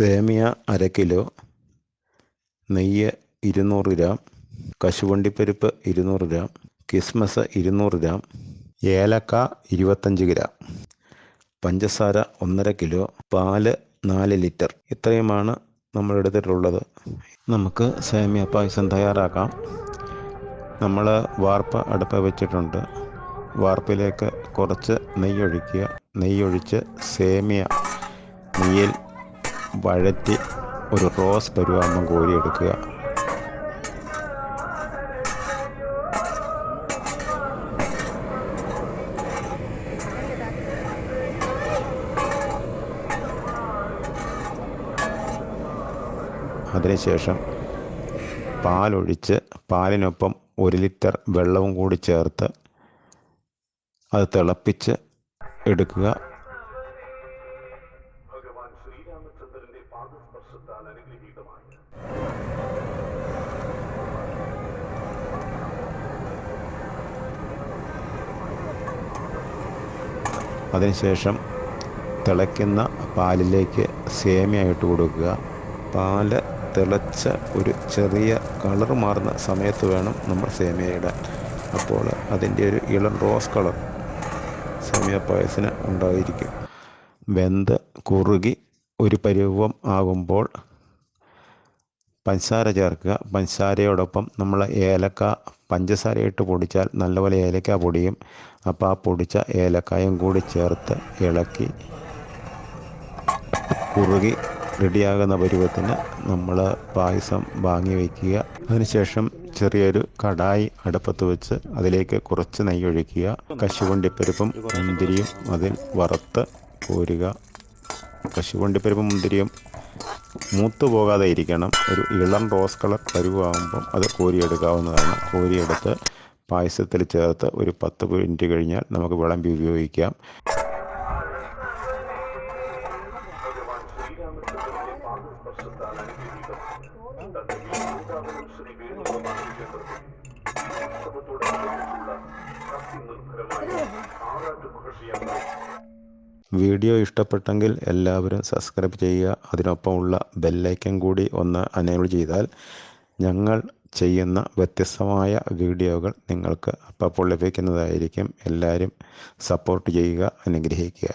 സേമിയ 1/2 kilo, നെയ്യ് 200 gram, കശുവണ്ടിപ്പരിപ്പ് 200 gram, kismis 200 gram, ഏലക്ക 25 gram, പഞ്ചസാര 1/2 കിലോ, പാല് 4 ലിറ്റർ. ഇത്രയുമാണ് നമ്മൾ എടുത്തിട്ടുള്ളത്. നമുക്ക് സേമിയ പായസം തയ്യാറാക്കാം. നമ്മൾ വാർപ്പ് അടുപ്പ് വെച്ചിട്ടുണ്ട്. വാർപ്പിലേക്ക് കുറച്ച് നെയ്യൊഴിക്കുക. നെയ്യൊഴിച്ച് സേമിയ നെയ്യിൽ വഴറ്റി ഒരു റോസ് പരുവാകുമ്പം കോരിയെടുക്കുക. അതിനുശേഷം പാലൊഴിച്ച് പാലിനൊപ്പം 1 ലിറ്റർ വെള്ളവും കൂടി ചേർത്ത് അത് തിളപ്പിച്ച് എടുക്കുക. അതിനുശേഷം തിളയ്ക്കുന്ന പാലിലേക്ക് സേമിയ ഇട്ട് കൊടുക്കുക. പാല് തിളച്ച ഒരു ചെറിയ കളർ മാറുന്ന സമയത്ത് വേണം നമ്മൾ സേമിയ ഇടാൻ. അപ്പോൾ അതിൻ്റെ ഒരു ഇളം റോസ് കളർ സേമിയ പായസത്തിന് ഉണ്ടായിരിക്കും. വെന്ത് കുറുകി ഒരു പരുവം ആകുമ്പോൾ പഞ്ചസാര ചേർക്കുക. പഞ്ചസാരയോടൊപ്പം നമ്മൾ ഏലക്ക പഞ്ചസാരയിട്ട് പൊടിച്ചാൽ നല്ലപോലെ ഏലക്ക പൊടിയും. അപ്പോൾ ആ പൊടിച്ച ഏലക്കായും കൂടി ചേർത്ത് ഇളക്കി കുറുകി റെഡിയാകുന്ന പരുവത്തിന് നമ്മൾ പായസം വാങ്ങി വയ്ക്കുക. അതിനുശേഷം ചെറിയൊരു കടായി അടുപ്പത്ത് വെച്ച് അതിലേക്ക് കുറച്ച് നെയ്യൊഴിക്കുക. കശുവണ്ടിപ്പരിപ്പും മുന്തിരിയും അതിൽ വറുത്ത് കോരുക. കശുവണ്ടിപ്പരിപ്പും മുന്തിരിയും മൂത്തു പോകാതെ ഇരിക്കണം. ഒരു ഇളം റോസ് കളർ പരുവാകുമ്പം അത് കോരിയെടുക്കാവുന്നതാണ്. കോരിയെടുത്ത് പായസത്തിൽ ചേർത്ത് ഒരു 10 മിനിറ്റ് കഴിഞ്ഞാൽ നമുക്ക് വിളമ്പി ഉപയോഗിക്കാം. വീഡിയോ ഇഷ്ടപ്പെട്ടെങ്കിൽ എല്ലാവരും സബ്സ്ക്രൈബ് ചെയ്യുക. അതിനൊപ്പമുള്ള ബെല്ലൈക്കൻ കൂടി ഒന്ന് എനേബിൾ ചെയ്താൽ ഞങ്ങൾ ചെയ്യുന്ന വ്യത്യസ്തമായ വീഡിയോകൾ നിങ്ങൾക്ക് അപ്പോൾ ലഭിക്കുന്നതായിരിക്കും. എല്ലാവരും സപ്പോർട്ട് ചെയ്യുക, അനുഗ്രഹിക്കുക.